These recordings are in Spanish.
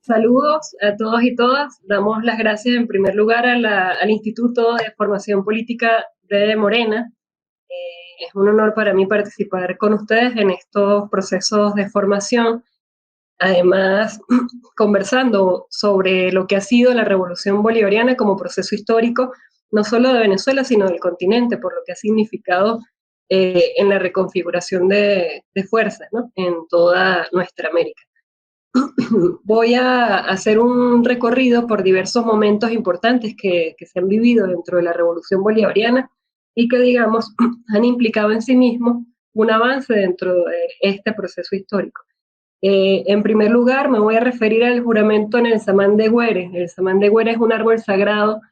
Saludos a todos y todas. Damos las gracias en primer lugar al Instituto de Formación Política de Morena. Es un honor para mí participar con ustedes en estos procesos de formación. Además, conversando sobre lo que ha sido la Revolución Bolivariana como proceso histórico, no solo de Venezuela, sino del continente, por lo que ha significado en la reconfiguración de fuerzas, ¿no?, en toda nuestra América. Voy a hacer un recorrido por diversos momentos importantes que se han vivido dentro de la Revolución Bolivariana y que, digamos, han implicado en sí mismos un avance dentro de este proceso histórico. En primer lugar, me voy a referir al juramento en el Samán de Güeres. El Samán de Güeres es un árbol sagrado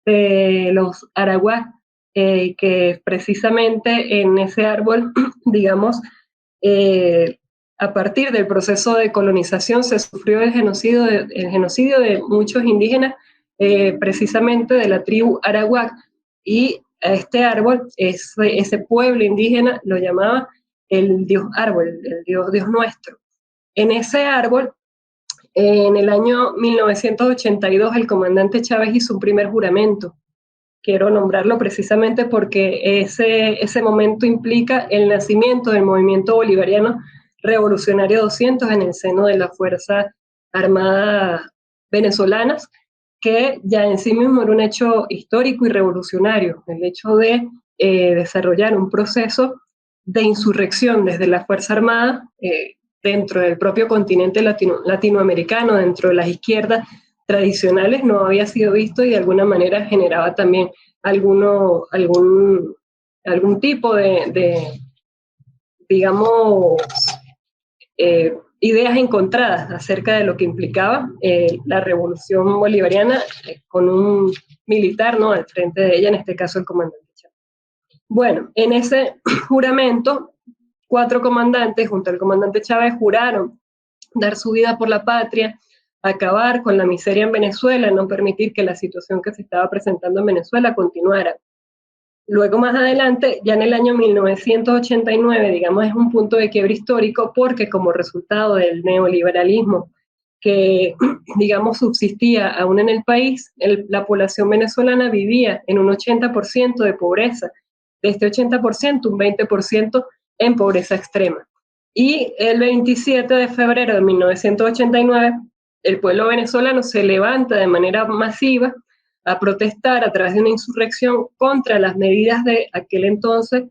de los arahuac, que precisamente en ese árbol, digamos, eh, a partir del proceso de colonización se sufrió el genocidio de muchos indígenas, precisamente de la tribu Arawak, y a este árbol, ese pueblo indígena lo llamaba el dios árbol, el dios nuestro. En ese árbol, en el año 1982, el comandante Chávez hizo un primer juramento. Quiero nombrarlo precisamente porque ese momento implica el nacimiento del movimiento bolivariano revolucionario 200 en el seno de la Fuerza Armada venezolanas, que ya en sí mismo era un hecho histórico y revolucionario, el hecho de desarrollar un proceso de insurrección desde la Fuerza Armada dentro del propio continente latinoamericano, dentro de las izquierdas tradicionales, no había sido visto y de alguna manera generaba también algún tipo de digamos, ideas encontradas acerca de lo que implicaba la revolución bolivariana con un militar, ¿no?, al frente de ella, en este caso el comandante Chávez. Bueno, en ese juramento, 4 comandantes junto al comandante Chávez juraron dar su vida por la patria, acabar con la miseria en Venezuela, no permitir que la situación que se estaba presentando en Venezuela continuara. Luego, más adelante, ya en el año 1989, digamos, es un punto de quiebre histórico porque como resultado del neoliberalismo que, digamos, subsistía aún en el país, la población venezolana vivía en un 80% de pobreza. De este 80%, un 20% en pobreza extrema. Y el 27 de febrero de 1989, el pueblo venezolano se levanta de manera masiva a protestar a través de una insurrección contra las medidas de aquel entonces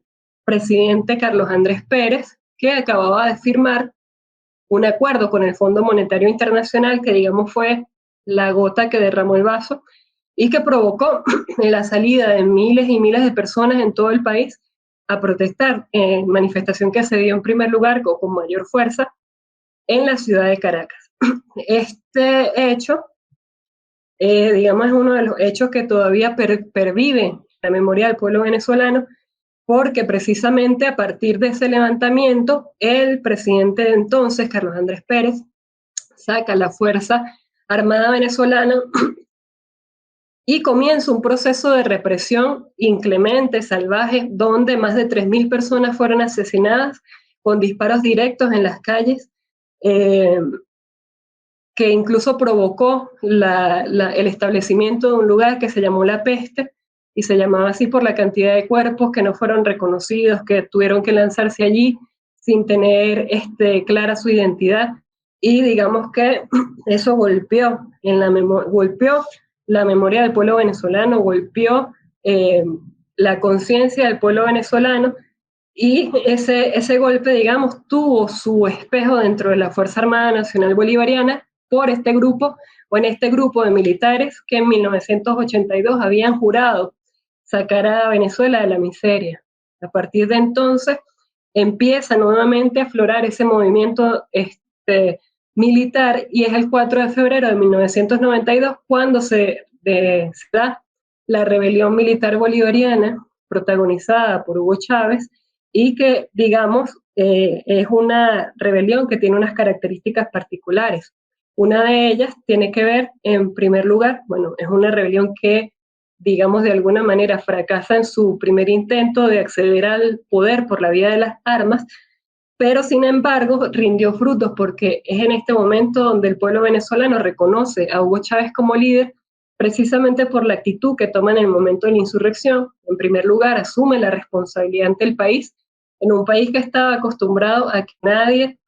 presidente Carlos Andrés Pérez, que acababa de firmar un acuerdo con el Fondo Monetario Internacional que, digamos, fue la gota que derramó el vaso y que provocó la salida de miles y miles de personas en todo el país a protestar, manifestación que se dio en primer lugar con mayor fuerza en la ciudad de Caracas. Este hecho, digamos, es uno de los hechos que todavía pervive en la memoria del pueblo venezolano, porque precisamente a partir de ese levantamiento, el presidente de entonces, Carlos Andrés Pérez, saca la Fuerza Armada Venezolana y comienza un proceso de represión inclemente, salvaje, donde más de 3.000 personas fueron asesinadas con disparos directos en las calles, que incluso provocó el establecimiento de un lugar que se llamó La Peste, y se llamaba así por la cantidad de cuerpos que no fueron reconocidos, que tuvieron que lanzarse allí sin tener clara su identidad, y digamos que eso golpeó la memoria del pueblo venezolano, golpeó la conciencia del pueblo venezolano, y ese golpe, digamos, tuvo su espejo dentro de la Fuerza Armada Nacional Bolivariana por este grupo, o en este grupo de militares que en 1982 habían jurado sacar a Venezuela de la miseria. A partir de entonces empieza nuevamente a aflorar ese movimiento militar, y es el 4 de febrero de 1992 cuando se da la rebelión militar bolivariana protagonizada por Hugo Chávez, y que, digamos, es una rebelión que tiene unas características particulares. Una de ellas tiene que ver, en primer lugar, bueno, es una rebelión que, digamos, de alguna manera fracasa en su primer intento de acceder al poder por la vía de las armas, pero sin embargo rindió frutos porque es en este momento donde el pueblo venezolano reconoce a Hugo Chávez como líder, precisamente por la actitud que toma en el momento de la insurrección. En primer lugar, asume la responsabilidad ante el país, en un país que estaba acostumbrado a que nadie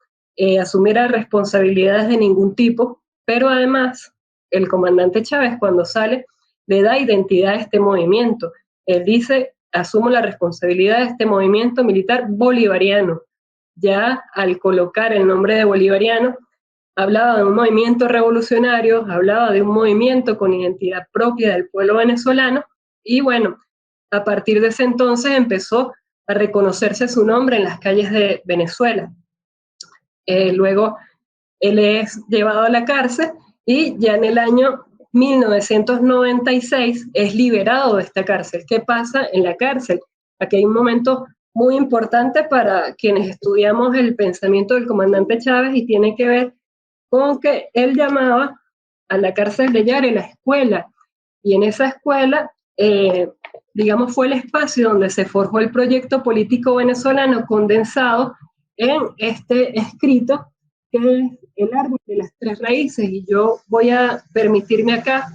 asumiera responsabilidades de ningún tipo, pero además el comandante Chávez cuando sale le da identidad a este movimiento. Él dice, asumo la responsabilidad de este movimiento militar bolivariano. Ya al colocar el nombre de bolivariano, hablaba de un movimiento revolucionario, hablaba de un movimiento con identidad propia del pueblo venezolano, y bueno, a partir de ese entonces empezó a reconocerse su nombre en las calles de Venezuela. Luego él es llevado a la cárcel y ya en el año 1996 es liberado de esta cárcel. ¿Qué pasa en la cárcel? Aquí hay un momento muy importante para quienes estudiamos el pensamiento del comandante Chávez y tiene que ver con que él llamaba a la cárcel de Yare la escuela, y en esa escuela, digamos, fue el espacio donde se forjó el proyecto político venezolano condensado en este escrito que es El árbol de las tres raíces, y yo voy a permitirme acá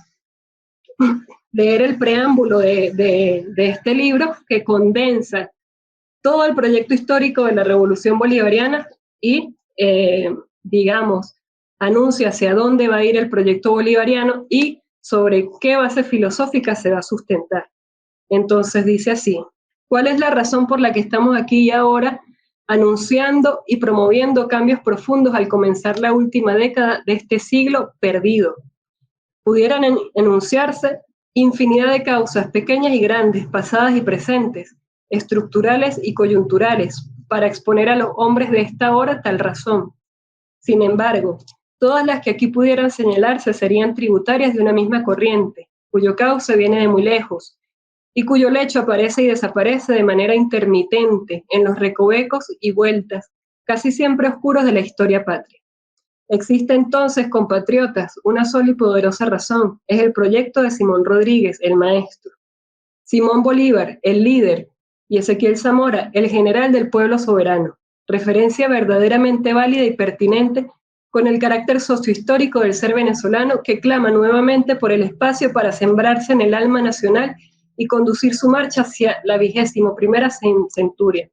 leer el preámbulo de este libro que condensa todo el proyecto histórico de la Revolución Bolivariana y, digamos, anuncia hacia dónde va a ir el proyecto bolivariano y sobre qué base filosófica se va a sustentar. Entonces dice así: ¿cuál es la razón por la que estamos aquí y ahora anunciando y promoviendo cambios profundos al comenzar la última década de este siglo perdido? Pudieran enunciarse infinidad de causas, pequeñas y grandes, pasadas y presentes, estructurales y coyunturales, para exponer a los hombres de esta hora tal razón. Sin embargo, todas las que aquí pudieran señalarse serían tributarias de una misma corriente, cuyo cauce viene de muy lejos, y cuyo lecho aparece y desaparece de manera intermitente en los recovecos y vueltas, casi siempre oscuros de la historia patria. Existe entonces, compatriotas, una sola y poderosa razón, es el proyecto de Simón Rodríguez, el maestro. Simón Bolívar, el líder, y Ezequiel Zamora, el general del pueblo soberano, referencia verdaderamente válida y pertinente con el carácter sociohistórico del ser venezolano que clama nuevamente por el espacio para sembrarse en el alma nacional y conducir su marcha hacia la 21ª centuria.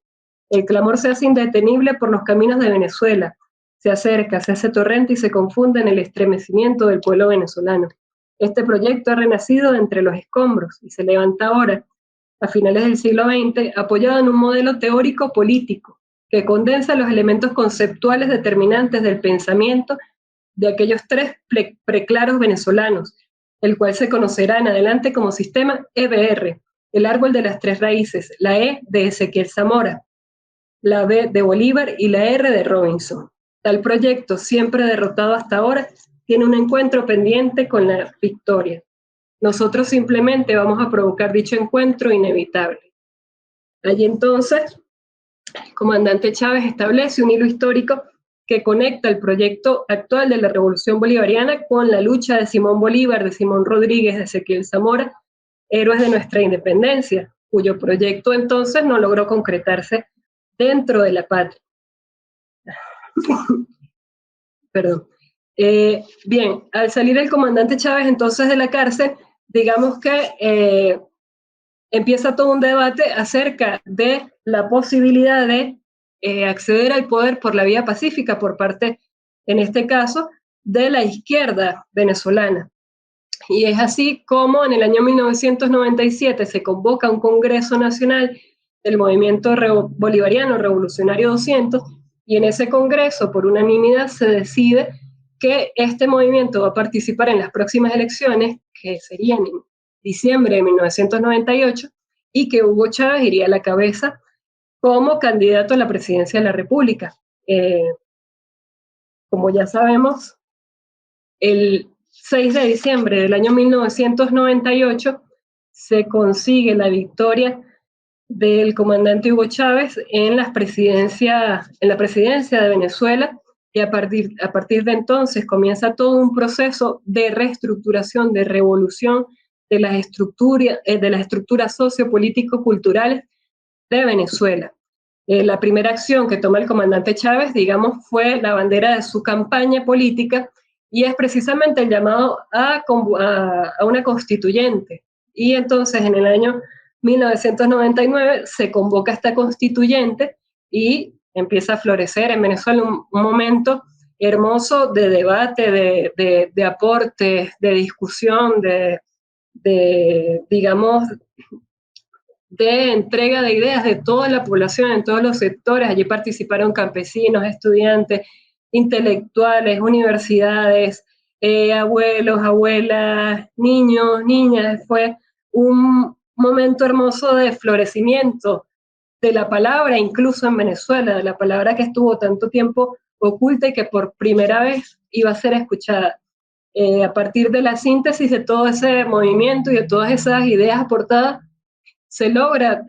El clamor se hace indetenible por los caminos de Venezuela, se acerca, se hace torrente y se confunde en el estremecimiento del pueblo venezolano. Este proyecto ha renacido entre los escombros y se levanta ahora, a finales del siglo XX, apoyado en un modelo teórico político que condensa los elementos conceptuales determinantes del pensamiento de aquellos tres preclaros venezolanos, el cual se conocerá en adelante como sistema EBR, el árbol de las tres raíces, la E de Ezequiel Zamora, la B de Bolívar y la R de Robinson. Tal proyecto, siempre derrotado hasta ahora, tiene un encuentro pendiente con la victoria. Nosotros simplemente vamos a provocar dicho encuentro inevitable. Allí entonces, el comandante Chávez establece un hilo histórico que conecta el proyecto actual de la Revolución Bolivariana con la lucha de Simón Bolívar, de Simón Rodríguez, de Ezequiel Zamora, héroes de nuestra independencia, cuyo proyecto entonces no logró concretarse dentro de la patria. Perdón. Bien, al salir el comandante Chávez entonces de la cárcel, digamos que empieza todo un debate acerca de la posibilidad de acceder al poder por la vía pacífica por parte, en este caso, de la izquierda venezolana. Y es así como en el año 1997 se convoca un Congreso Nacional del Movimiento Bolivariano Revolucionario 200, y en ese congreso, por unanimidad, se decide que este movimiento va a participar en las próximas elecciones, que serían en diciembre de 1998, y que Hugo Chávez iría a la cabeza como candidato a la presidencia de la República. Como ya sabemos, el 6 de diciembre del año 1998 se consigue la victoria del comandante Hugo Chávez en la presidencia de Venezuela, y a partir de entonces comienza todo un proceso de reestructuración, de revolución de las estructuras sociopolítico-culturales de Venezuela. La primera acción que toma el comandante Chávez, digamos, fue la bandera de su campaña política y es precisamente el llamado a una constituyente. Y entonces en el año 1999 se convoca esta constituyente y empieza a florecer en Venezuela un momento hermoso de debate, de aportes, de discusión, digamos, de entrega de ideas de toda la población en todos los sectores. Allí participaron campesinos, estudiantes, intelectuales, universidades, abuelos, abuelas, niños, niñas. Fue un momento hermoso de florecimiento de la palabra, incluso en Venezuela, de la palabra que estuvo tanto tiempo oculta y que por primera vez iba a ser escuchada. A partir de la síntesis de todo ese movimiento y de todas esas ideas aportadas, se logra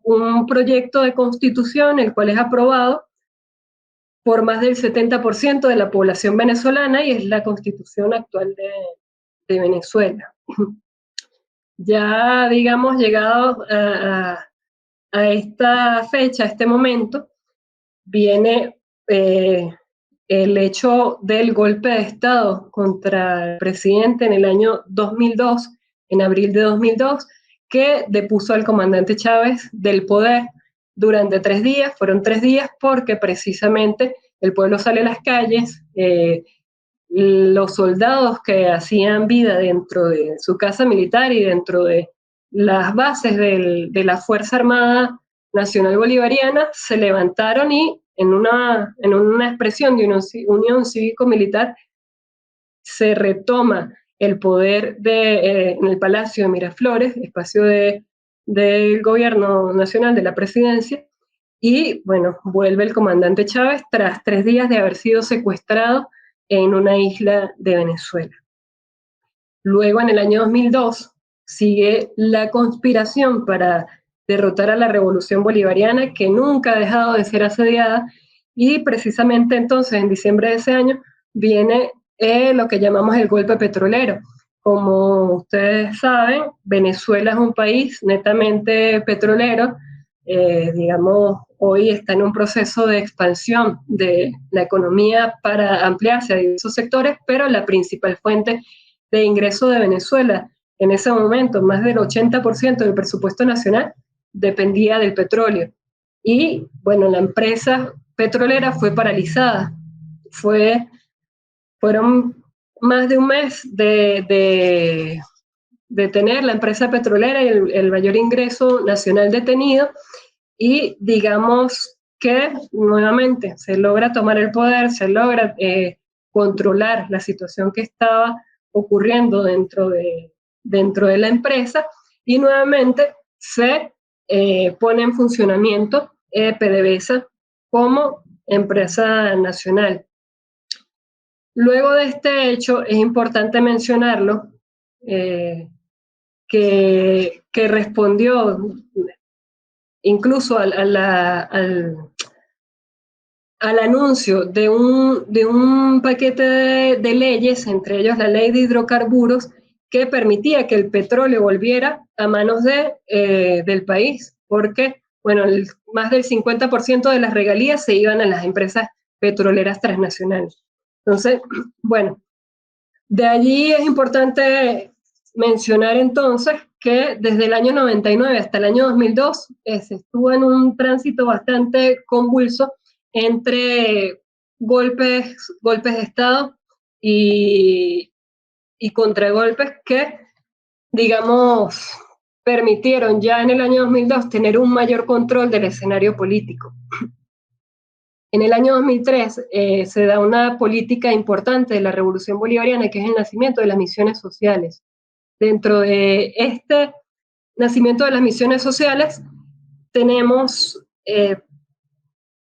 un proyecto de constitución, el cual es aprobado por más del 70% de la población venezolana y es la constitución actual de Venezuela. Ya, digamos, llegado a esta fecha, a este momento, viene el hecho del golpe de Estado contra el presidente en el año 2002, en abril de 2002, que depuso al comandante Chávez del poder durante 3 días. Fueron 3 días porque precisamente el pueblo sale a las calles, los soldados que hacían vida dentro de su casa militar y dentro de las bases de la Fuerza Armada Nacional Bolivariana se levantaron y en una expresión de una unión cívico-militar se retoma el poder en el Palacio de Miraflores, espacio del gobierno nacional, de la presidencia, y bueno, vuelve el comandante Chávez tras 3 días de haber sido secuestrado en una isla de Venezuela. Luego, en el año 2002, sigue la conspiración para derrotar a la revolución bolivariana, que nunca ha dejado de ser asediada, y precisamente entonces, en diciembre de ese año, viene lo que llamamos el golpe petrolero. Como ustedes saben, Venezuela es un país netamente petrolero, digamos, hoy está en un proceso de expansión de la economía para ampliarse a diversos sectores, pero la principal fuente de ingreso de Venezuela en ese momento, más del 80% del presupuesto nacional, dependía del petróleo. Y bueno, la empresa petrolera fue paralizada. Fueron más de un mes de tener la empresa petrolera y el mayor ingreso nacional detenido, y digamos que nuevamente se logra tomar el poder, se logra controlar la situación que estaba ocurriendo dentro de la empresa, y nuevamente se pone en funcionamiento PDVSA como empresa nacional. Luego de este hecho, es importante mencionarlo, que respondió incluso al anuncio de un paquete de leyes, entre ellos la ley de hidrocarburos, que permitía que el petróleo volviera a manos del país, porque bueno, más del 50% de las regalías se iban a las empresas petroleras transnacionales. Entonces, bueno, de allí es importante mencionar entonces que desde el año 99 hasta el año 2002 se estuvo en un tránsito bastante convulso entre golpes de Estado y contragolpes que, digamos, permitieron ya en el año 2002 tener un mayor control del escenario político. En el año 2003 se da una política importante de la Revolución Bolivariana, que es el nacimiento de las misiones sociales. Dentro de este nacimiento de las misiones sociales tenemos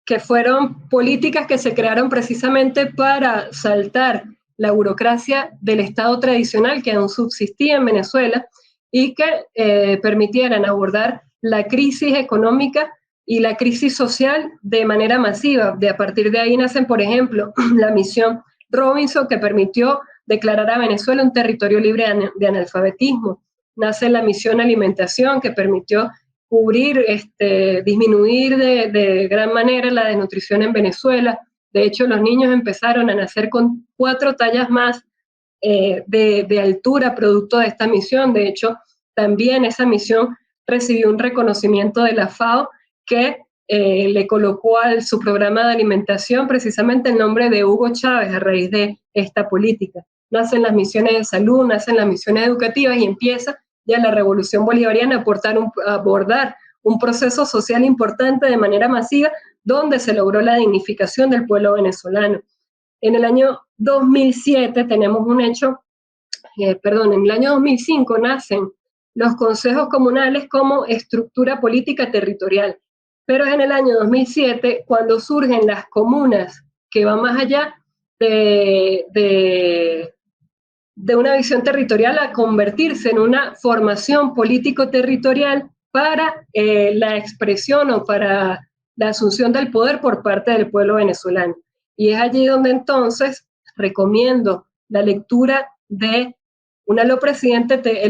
que fueron políticas que se crearon precisamente para saltar la burocracia del Estado tradicional que aún subsistía en Venezuela y que permitieran abordar la crisis económica y la crisis social de manera masiva. A partir de ahí nacen, por ejemplo, la misión Robinson, que permitió declarar a Venezuela un territorio libre de analfabetismo. Nace la misión Alimentación, que permitió cubrir, disminuir de gran manera la desnutrición en Venezuela. De hecho, los niños empezaron a nacer con 4 tallas más de altura producto de esta misión. De hecho, también esa misión recibió un reconocimiento de la FAO que le colocó a su programa de alimentación precisamente el nombre de Hugo Chávez a raíz de esta política. Nacen las misiones de salud, nacen las misiones educativas y empieza ya la revolución bolivariana a abordar un proceso social importante de manera masiva donde se logró la dignificación del pueblo venezolano. En el año 2007 tenemos un hecho, en el año 2005 nacen los consejos comunales como estructura política territorial, pero es en el año 2007 cuando surgen las comunas que van más allá de una visión territorial a convertirse en una formación político-territorial para la expresión o para la asunción del poder por parte del pueblo venezolano. Y es allí donde entonces recomiendo la lectura de el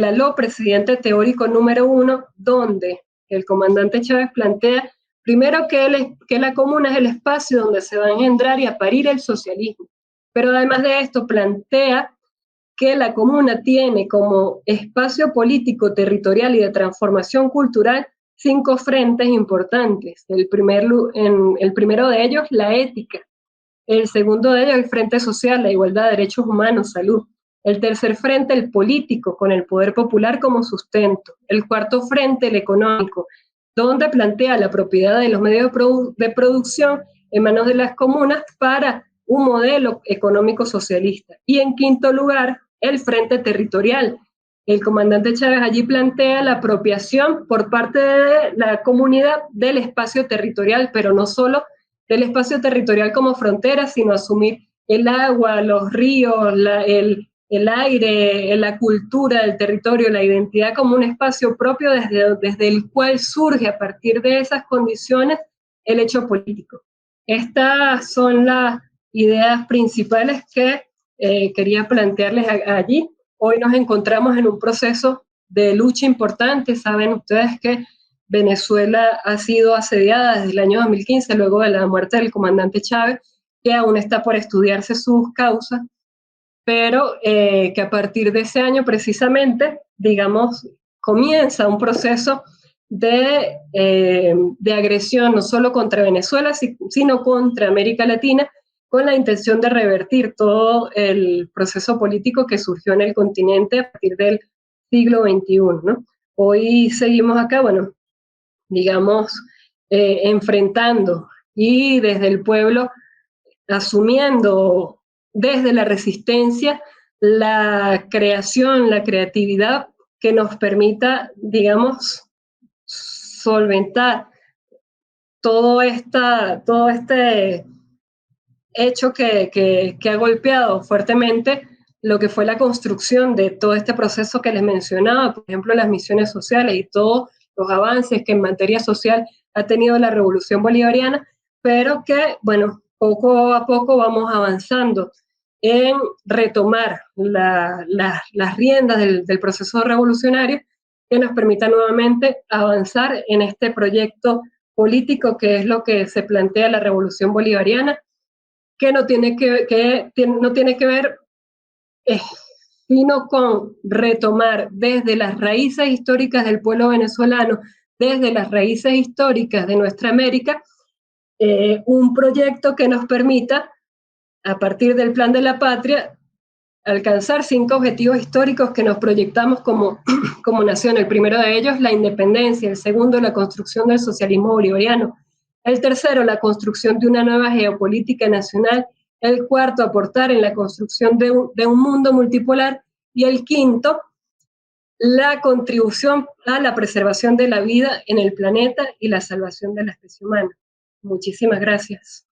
aló presidente teórico número 1, donde el comandante Chávez plantea primero que la comuna es el espacio donde se va a engendrar y a parir el socialismo, pero además de esto plantea que la comuna tiene como espacio político, territorial y de transformación cultural 5 frentes importantes. El primero de ellos, la ética. El segundo de ellos, el frente social, la igualdad, derechos humanos, salud. El tercer frente, el político, con el poder popular como sustento. El cuarto frente, el económico, donde plantea la propiedad de los medios de producción en manos de las comunas para un modelo económico socialista. Y en quinto lugar, el frente territorial. El comandante Chávez allí plantea la apropiación por parte de la comunidad del espacio territorial, pero no solo del espacio territorial como frontera, sino asumir el agua, los ríos, el aire, la cultura del territorio, la identidad como un espacio propio desde el cual surge a partir de esas condiciones el hecho político. Estas son las ideas principales que quería plantearles allí. Hoy nos encontramos en un proceso de lucha importante. Saben ustedes que Venezuela ha sido asediada desde el año 2015, luego de la muerte del comandante Chávez, que aún está por estudiarse sus causas, pero que a partir de ese año precisamente, digamos, comienza un proceso de agresión no solo contra Venezuela, sino contra América Latina, con la intención de revertir todo el proceso político que surgió en el continente a partir del siglo XXI, ¿no? Hoy seguimos acá, bueno, digamos, enfrentando y desde el pueblo asumiendo desde la resistencia la creación, la creatividad que nos permita, digamos, solventar todo este hecho que ha golpeado fuertemente lo que fue la construcción de todo este proceso que les mencionaba, por ejemplo, las misiones sociales y todos los avances que en materia social ha tenido la revolución bolivariana, pero que, bueno, poco a poco vamos avanzando en retomar las riendas del proceso revolucionario que nos permita nuevamente avanzar en este proyecto político que es lo que se plantea la revolución bolivariana, que no tiene que ver sino con retomar desde las raíces históricas del pueblo venezolano, desde las raíces históricas de nuestra América, un proyecto que nos permita, a partir del Plan de la Patria, alcanzar 5 objetivos históricos que nos proyectamos como nación. El primero de ellos, la independencia. El segundo, la construcción del socialismo bolivariano. El tercero, la construcción de una nueva geopolítica nacional. El cuarto, aportar en la construcción de un mundo multipolar. Y el quinto, la contribución a la preservación de la vida en el planeta y la salvación de la especie humana. Muchísimas gracias.